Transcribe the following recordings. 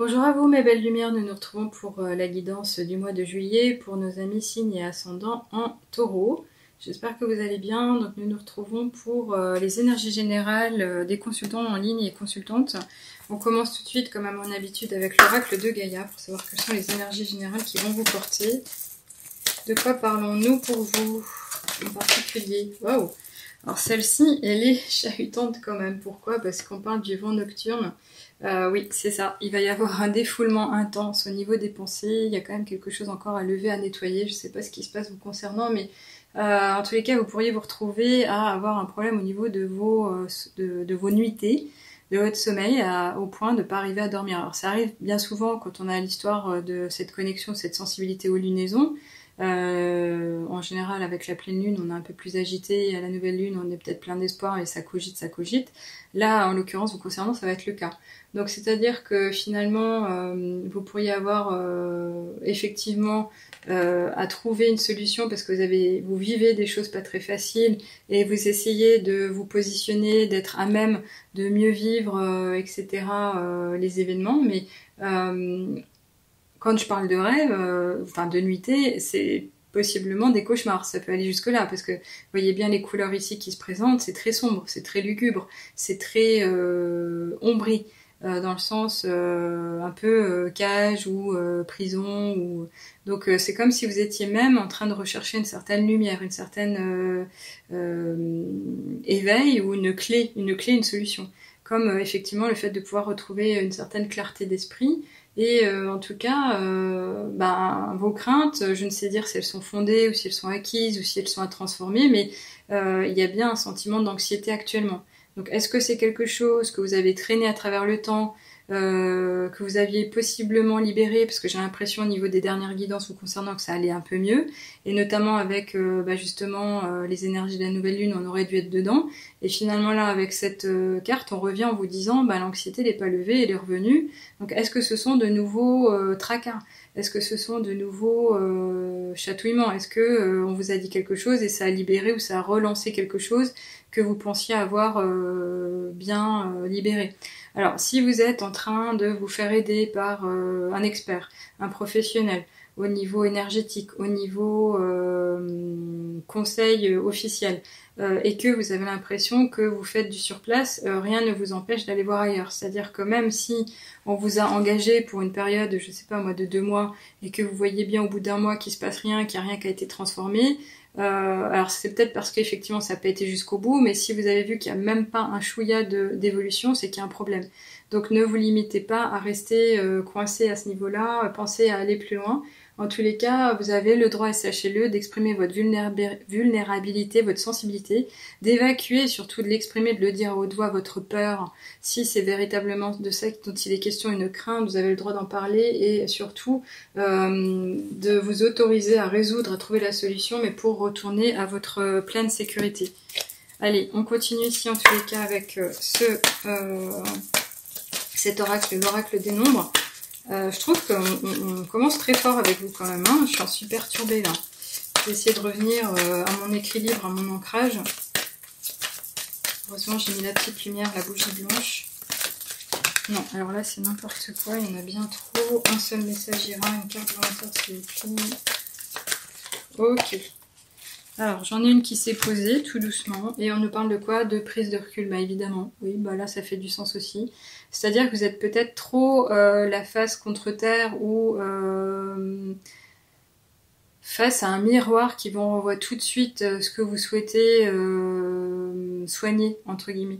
Bonjour à vous mes belles lumières, nous nous retrouvons pour la guidance du mois de juillet pour nos amis signes et ascendants en taureau. J'espère que vous allez bien. Donc nous nous retrouvons pour les énergies générales des consultants en ligne et consultantes. On commence tout de suite comme à mon habitude avec l'oracle de Gaïa pour savoir quelles sont les énergies générales qui vont vous porter. De quoi parlons-nous pour vous en particulier? Waouh! Alors celle-ci, elle est chahutante quand même. Pourquoi? Parce qu'on parle du vent nocturne. Oui, c'est ça. Il va y avoir un défoulement intense au niveau des pensées. Il y a quand même quelque chose encore à lever, à nettoyer. Je ne sais pas ce qui se passe vous concernant, mais en tous les cas, vous pourriez vous retrouver à avoir un problème au niveau de vos nuitées, de votre sommeil, au point de ne pas arriver à dormir. Alors ça arrive bien souvent quand on a l'histoire de cette connexion, de cette sensibilité aux lunaisons. En général, avec la pleine lune, on est un peu plus agité, et à la nouvelle lune, on est peut-être plein d'espoir et ça cogite, ça cogite. Là, en l'occurrence, vous concernant, ça va être le cas. Donc, c'est-à-dire que finalement, vous pourriez avoir effectivement à trouver une solution parce que vous vivez des choses pas très faciles et vous essayez de vous positionner, d'être à même de mieux vivre, etc. Les événements, mais quand je parle de rêve, enfin de nuitée, c'est possiblement des cauchemars. Ça peut aller jusque-là, parce que vous voyez bien les couleurs ici qui se présentent, c'est très sombre, c'est très lugubre, c'est très ombri, dans le sens un peu cage ou prison. Donc c'est comme si vous étiez même en train de rechercher une certaine lumière, une certaine éveil ou une clé, une solution. Comme effectivement le fait de pouvoir retrouver une certaine clarté d'esprit. Et en tout cas, vos craintes, je ne sais dire si elles sont fondées ou si elles sont acquises ou si elles sont à transformer, mais il y a bien un sentiment d'anxiété actuellement. Donc est-ce que c'est quelque chose que vous avez traîné à travers le temps, que vous aviez possiblement libéré, parce que j'ai l'impression au niveau des dernières guidances vous concernant que ça allait un peu mieux, et notamment avec justement les énergies de la nouvelle lune, on aurait dû être dedans, et finalement là avec cette carte, on revient en vous disant l'anxiété n'est pas levée, elle est revenue. Donc est-ce que ce sont de nouveaux tracas? Est-ce que ce sont de nouveaux chatouillements? Est-ce que on vous a dit quelque chose et ça a libéré ou ça a relancé quelque chose que vous pensiez avoir bien libéré? Alors, si vous êtes en train de vous faire aider par un expert, un professionnel, au niveau énergétique, au niveau conseil officiel, et que vous avez l'impression que vous faites du surplace, rien ne vous empêche d'aller voir ailleurs. C'est-à-dire que même si on vous a engagé pour une période, je sais pas moi, de 2 mois, et que vous voyez bien au bout d'un mois qu'il se passe rien, qu'il n'y a rien qui a été transformé, alors c'est peut-être parce qu'effectivement ça n'a pas été jusqu'au bout, mais si vous avez vu qu'il n'y a même pas un chouïa d'évolution, c'est qu'il y a un problème. Donc ne vous limitez pas à rester coincé à ce niveau-là, pensez à aller plus loin. En tous les cas, vous avez le droit, et sachez-le, d'exprimer votre vulnérabilité, votre sensibilité, d'évacuer et surtout de l'exprimer, de le dire à haute voix, votre peur. Si c'est véritablement de ça dont il est question, une crainte, vous avez le droit d'en parler et surtout de vous autoriser à résoudre, à trouver la solution, mais pour retourner à votre pleine sécurité. Allez, on continue ici en tous les cas avec cet oracle, l'oracle des nombres. Je trouve qu'on commence très fort avec vous quand même, hein. Je suis assez perturbée là. Je vais essayer de revenir à mon équilibre, à mon ancrage. Heureusement j'ai mis la petite lumière, la bougie blanche. Non, alors là c'est n'importe quoi, il y en a bien trop. Un seul message ira, une carte volontaire s'il vous plaît. Ok. Alors j'en ai une qui s'est posée tout doucement et on nous parle de quoi? De prise de recul, bah évidemment. Oui, bah là ça fait du sens aussi. C'est-à-dire que vous êtes peut-être trop la face contre terre ou face à un miroir qui vous renvoie tout de suite ce que vous souhaitez soigner, entre guillemets.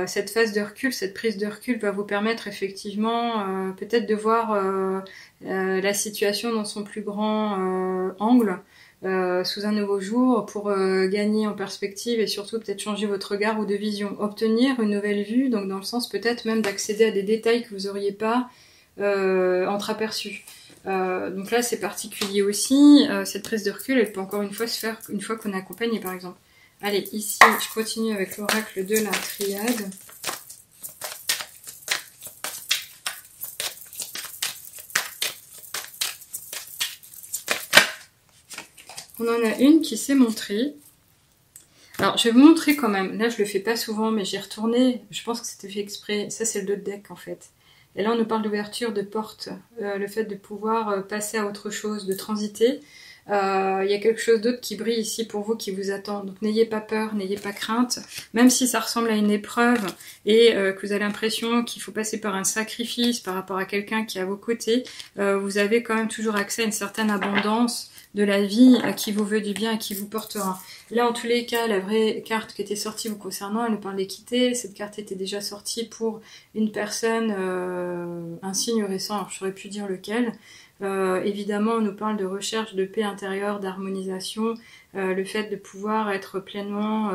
Cette phase de recul, cette prise de recul va vous permettre effectivement peut-être de voir la situation dans son plus grand angle, sous un nouveau jour, pour gagner en perspective et surtout peut-être changer votre regard ou de vision, obtenir une nouvelle vue, donc dans le sens peut-être même d'accéder à des détails que vous n'auriez pas entreaperçus. Donc là c'est particulier aussi, cette prise de recul elle peut encore une fois se faire une fois qu'on est accompagné par exemple. Allez, ici je continue avec l'oracle de la triade. On en a une qui s'est montrée. Alors, je vais vous montrer quand même. Là, je le fais pas souvent, mais j'ai retourné. Je pense que c'était fait exprès. Ça, c'est le dos de deck, en fait. Et là, on nous parle d'ouverture de porte, le fait de pouvoir passer à autre chose, de transiter. Il y a quelque chose d'autre qui brille ici pour vous, qui vous attend. Donc n'ayez pas peur, n'ayez pas crainte. Même si ça ressemble à une épreuve et que vous avez l'impression qu'il faut passer par un sacrifice par rapport à quelqu'un qui est à vos côtés, vous avez quand même toujours accès à une certaine abondance de la vie, à qui vous veut du bien, à qui vous portera. Là, en tous les cas, la vraie carte qui était sortie vous concernant, elle nous parle d'équité. Cette carte était déjà sortie pour une personne, un signe récent, alors je saurais plus dire lequel. Évidemment, on nous parle de recherche de paix intérieure, d'harmonisation, le fait de pouvoir être pleinement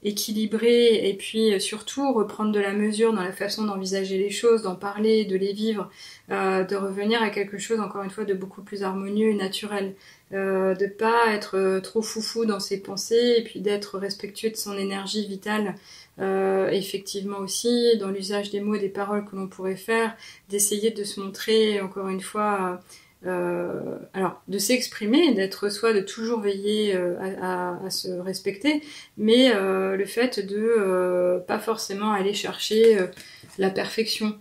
équilibré et puis surtout reprendre de la mesure dans la façon d'envisager les choses, d'en parler, de les vivre, de revenir à quelque chose, encore une fois, de beaucoup plus harmonieux et naturel. De pas être trop foufou dans ses pensées et puis d'être respectueux de son énergie vitale, effectivement aussi dans l'usage des mots et des paroles que l'on pourrait faire, d'essayer de se montrer encore une fois, alors de s'exprimer, d'être soi, de toujours veiller à se respecter, mais le fait de pas forcément aller chercher la perfection.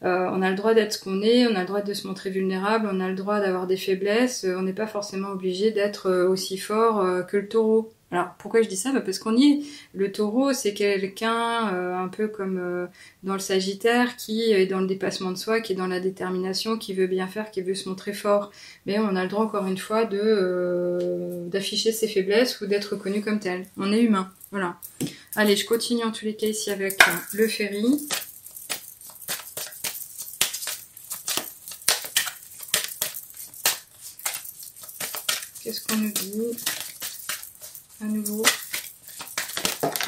On a le droit d'être ce qu'on est, on a le droit de se montrer vulnérable, on a le droit d'avoir des faiblesses, on n'est pas forcément obligé d'être aussi fort que le taureau. Alors pourquoi je dis ça? Parce qu'on y est. Le taureau, c'est quelqu'un un peu comme dans le Sagittaire qui est dans le dépassement de soi, qui est dans la détermination, qui veut bien faire, qui veut se montrer fort. Mais on a le droit encore une fois d'afficher ses faiblesses ou d'être reconnu comme tel. On est humain. Voilà. Allez, je continue en tous les cas ici avec le ferry. Qu'est-ce qu'on nous dit à nouveau?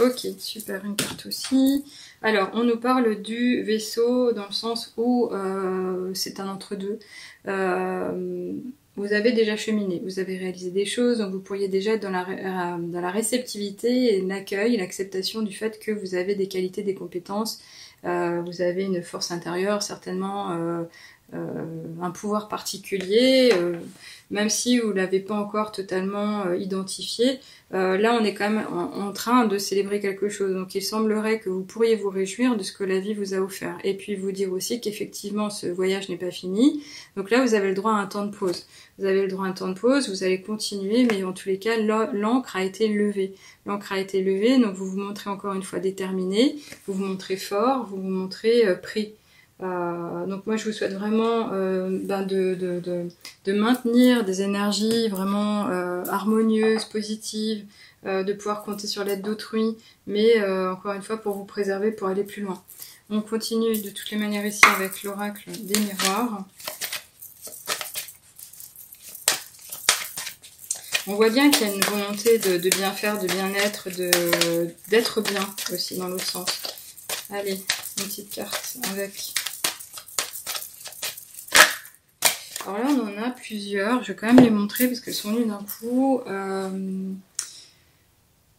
Ok, super, une carte aussi. Alors, on nous parle du vaisseau dans le sens où c'est un entre-deux. Vous avez déjà cheminé, vous avez réalisé des choses, donc vous pourriez déjà être dans la réceptivité et l'accueil, l'acceptation du fait que vous avez des qualités, des compétences, vous avez une force intérieure, certainement un pouvoir particulier, même si vous ne l'avez pas encore totalement identifié. Là, on est quand même en train de célébrer quelque chose. Donc, il semblerait que vous pourriez vous réjouir de ce que la vie vous a offert. Et puis, vous dire aussi qu'effectivement, ce voyage n'est pas fini. Donc là, vous avez le droit à un temps de pause. Vous avez le droit à un temps de pause, vous allez continuer, mais en tous les cas, l'encre a été levée. L'encre a été levée, donc vous vous montrez encore une fois déterminé, vous vous montrez fort, vous vous montrez pris. Donc moi je vous souhaite vraiment de maintenir des énergies vraiment harmonieuses, positives, de pouvoir compter sur l'aide d'autrui, mais encore une fois pour vous préserver, pour aller plus loin. On continue de toutes les manières ici avec l'oracle des miroirs. On voit bien qu'il y a une volonté de bien faire, de bien-être, d'être bien aussi dans l'autre sens. Allez, une petite carte avec... Alors là, on en a plusieurs. Je vais quand même les montrer parce qu'elles sont venues d'un coup.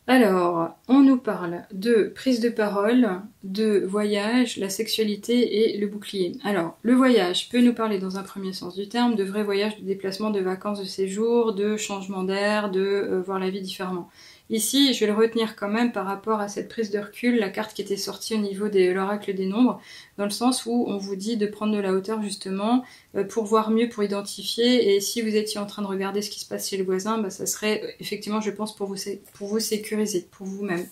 Alors, on nous parle de prise de parole, de voyage, la sexualité et le bouclier. Alors, le voyage peut nous parler dans un premier sens du terme de vrais voyages, de déplacement, de vacances, de séjour, de changement d'air, de voir la vie différemment. Ici, je vais le retenir quand même par rapport à cette prise de recul, la carte qui était sortie au niveau de l'oracle des nombres, dans le sens où on vous dit de prendre de la hauteur justement pour voir mieux, pour identifier, et si vous étiez en train de regarder ce qui se passe chez le voisin, bah, ça serait effectivement, je pense, pour vous sécuriser, pour vous-même.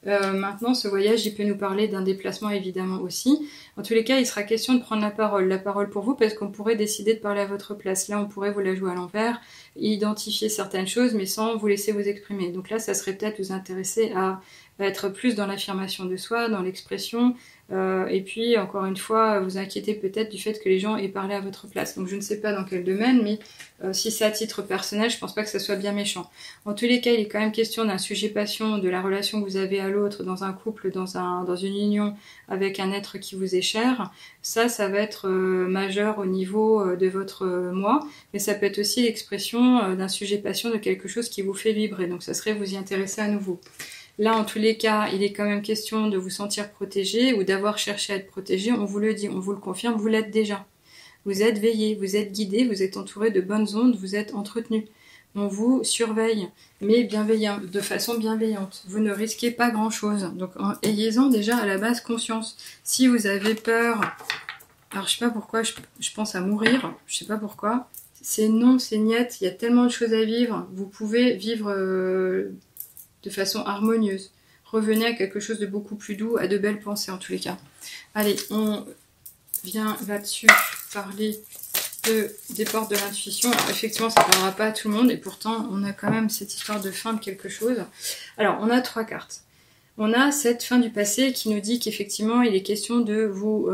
Maintenant, ce voyage, il peut nous parler d'un déplacement évidemment aussi. En tous les cas, il sera question de prendre la parole pour vous, parce qu'on pourrait décider de parler à votre place. Là, on pourrait vous la jouer à l'envers, identifier certaines choses, mais sans vous laisser vous exprimer. Donc là, ça serait peut-être vous intéresser à être plus dans l'affirmation de soi, dans l'expression, et puis encore une fois, vous inquiétez peut-être du fait que les gens aient parlé à votre place. Donc je ne sais pas dans quel domaine, mais si c'est à titre personnel, je pense pas que ça soit bien méchant. En tous les cas, il est quand même question d'un sujet passion, de la relation que vous avez à l'autre, dans un couple, dans une union avec un être qui vous est cher. Ça va être majeur au niveau de votre moi, mais ça peut être aussi l'expression d'un sujet passion, de quelque chose qui vous fait vibrer. Donc ça serait vous y intéresser à nouveau. Là, en tous les cas, il est quand même question de vous sentir protégé ou d'avoir cherché à être protégé. On vous le dit, on vous le confirme, vous l'êtes déjà. Vous êtes veillé, vous êtes guidé, vous êtes entouré de bonnes ondes, vous êtes entretenu. On vous surveille, mais bienveillant, de façon bienveillante. Vous ne risquez pas grand-chose. Donc, ayez-en déjà à la base conscience. Si vous avez peur Alors je sais pas pourquoi, je pense à mourir, je sais pas pourquoi. C'est non, c'est niet, il y a tellement de choses à vivre. Vous pouvez vivre de façon harmonieuse. Revenez à quelque chose de beaucoup plus doux, à de belles pensées en tous les cas. Allez, on vient là-dessus parler des portes de l'intuition. Alors effectivement, ça ne parlera pas à tout le monde et pourtant, on a quand même cette histoire de fin de quelque chose. Alors, on a 3 cartes. On a cette fin du passé qui nous dit qu'effectivement, il est question de vous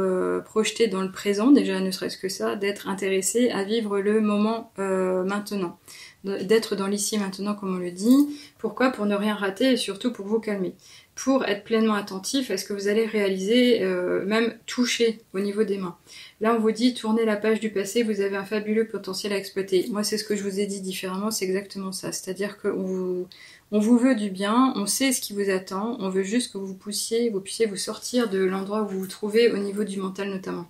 projeter dans le présent, déjà ne serait-ce que ça, d'être intéressé à vivre le moment maintenant, d'être dans l'ici maintenant comme on le dit. Pourquoi? Pour ne rien rater et surtout pour vous calmer. Pour être pleinement attentif à ce que vous allez réaliser, même toucher au niveau des mains. Là, on vous dit, tournez la page du passé, vous avez un fabuleux potentiel à exploiter. Moi, c'est ce que je vous ai dit différemment, c'est exactement ça. C'est-à-dire qu'on vous veut du bien, on sait ce qui vous attend, on veut juste que vous puissiez vous sortir de l'endroit où vous vous trouvez au niveau du mental notamment.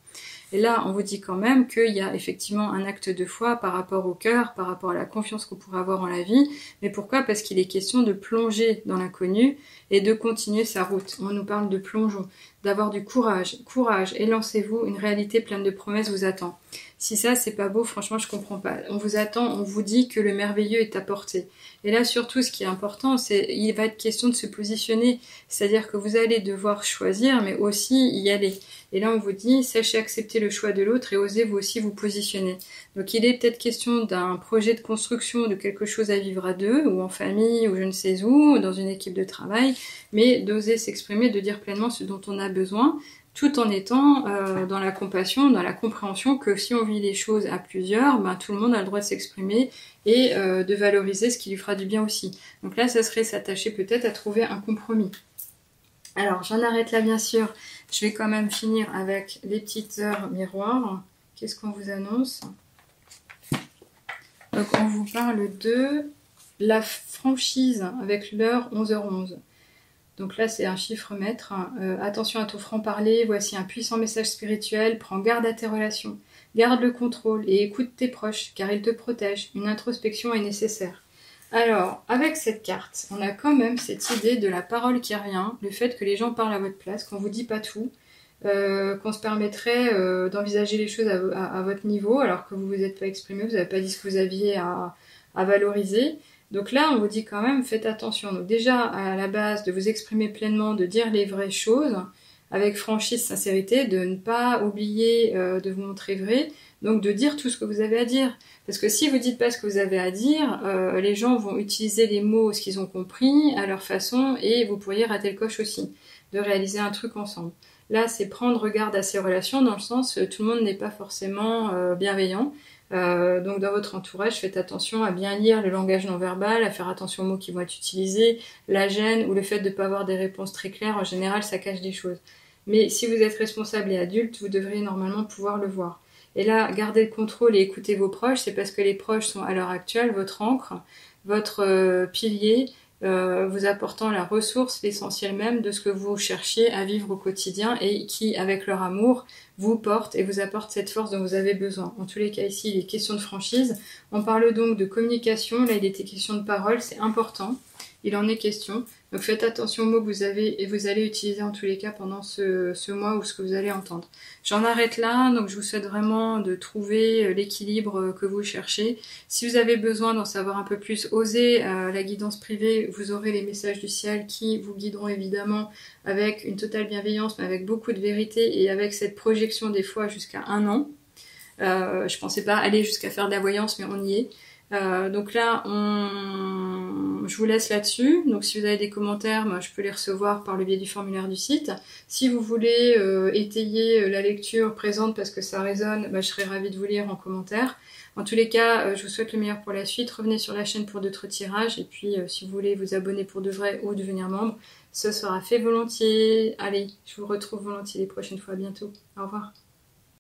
Et là, on vous dit quand même qu'il y a effectivement un acte de foi par rapport au cœur, par rapport à la confiance qu'on pourrait avoir en la vie. Mais pourquoi? Parce qu'il est question de plonger dans l'inconnu et de continuer sa route. On nous parle de plongeon, d'avoir du courage. Courage et lancez-vous, une réalité pleine de promesses vous attend. Si ça, c'est pas beau, franchement, je comprends pas. On vous attend, on vous dit que le merveilleux est à portée. Et là, surtout, ce qui est important, c'est il va être question de se positionner. C'est-à-dire que vous allez devoir choisir, mais aussi y aller. Et là, on vous dit, sachez accepter le choix de l'autre et osez vous aussi vous positionner. Donc, il est peut-être question d'un projet de construction, de quelque chose à vivre à deux, ou en famille, ou je ne sais où, dans une équipe de travail, mais d'oser s'exprimer, de dire pleinement ce dont on a besoin, tout en étant dans la compassion, dans la compréhension que si on vit les choses à plusieurs, ben, tout le monde a le droit de s'exprimer et de valoriser ce qui lui fera du bien aussi. Donc là, ça serait s'attacher peut-être à trouver un compromis. Alors, j'en arrête là, bien sûr. Je vais quand même finir avec les petites heures miroirs. Qu'est-ce qu'on vous annonce? Donc, on vous parle de la franchise avec l'heure 11h11. Donc là, c'est un chiffre maître. Attention à ton franc-parler, voici un puissant message spirituel. Prends garde à tes relations. Garde le contrôle et écoute tes proches, car ils te protègent. Une introspection est nécessaire. Alors, avec cette carte, on a quand même cette idée de la parole qui revient, le fait que les gens parlent à votre place, qu'on vous dit pas tout, qu'on se permettrait d'envisager les choses à votre niveau, alors que vous vous êtes pas exprimé, vous n'avez pas dit ce que vous aviez à valoriser. Donc là, on vous dit quand même, faites attention. Donc déjà, à la base, de vous exprimer pleinement, de dire les vraies choses, avec franchise, sincérité, de ne pas oublier de vous montrer vrai, donc de dire tout ce que vous avez à dire. Parce que si vous dites pas ce que vous avez à dire, les gens vont utiliser les mots, ce qu'ils ont compris, à leur façon, et vous pourriez rater le coche aussi, de réaliser un truc ensemble. Là, c'est prendre garde à ces relations, dans le sens, tout le monde n'est pas forcément bienveillant. Donc dans votre entourage, faites attention à bien lire le langage non verbal, à faire attention aux mots qui vont être utilisés, la gêne ou le fait de ne pas avoir des réponses très claires, en général ça cache des choses. Mais si vous êtes responsable et adulte, vous devriez normalement pouvoir le voir. Et là, gardez le contrôle et écoutez vos proches, c'est parce que les proches sont à l'heure actuelle votre ancre, votre pilier, vous apportant la ressource, l'essentiel même de ce que vous cherchiez à vivre au quotidien et qui, avec leur amour, vous portent et vous apportent cette force dont vous avez besoin. En tous les cas, ici, il est question de franchise. On parle donc de communication. Là, il était question de parole. C'est important. Il en est question. Donc, faites attention aux mots que vous avez et vous allez utiliser en tous les cas pendant ce mois ou ce que vous allez entendre. J'en arrête là. Donc, je vous souhaite vraiment de trouver l'équilibre que vous cherchez. Si vous avez besoin d'en savoir un peu plus, osez la guidance privée. Vous aurez les messages du ciel qui vous guideront évidemment avec une totale bienveillance, mais avec beaucoup de vérité et avec cette projection des fois jusqu'à 1 an. Je pensais pas aller jusqu'à faire de la voyance, mais on y est. Donc là, je vous laisse là-dessus. Donc si vous avez des commentaires, moi, je peux les recevoir par le biais du formulaire du site. Si vous voulez étayer la lecture présente parce que ça résonne, je serais ravie de vous lire en commentaire. En tous les cas, je vous souhaite le meilleur pour la suite. Revenez sur la chaîne pour d'autres tirages. Et puis, si vous voulez vous abonner pour de vrai ou devenir membre, ce sera fait volontiers. Allez, je vous retrouve volontiers les prochaines fois. À bientôt. Au revoir.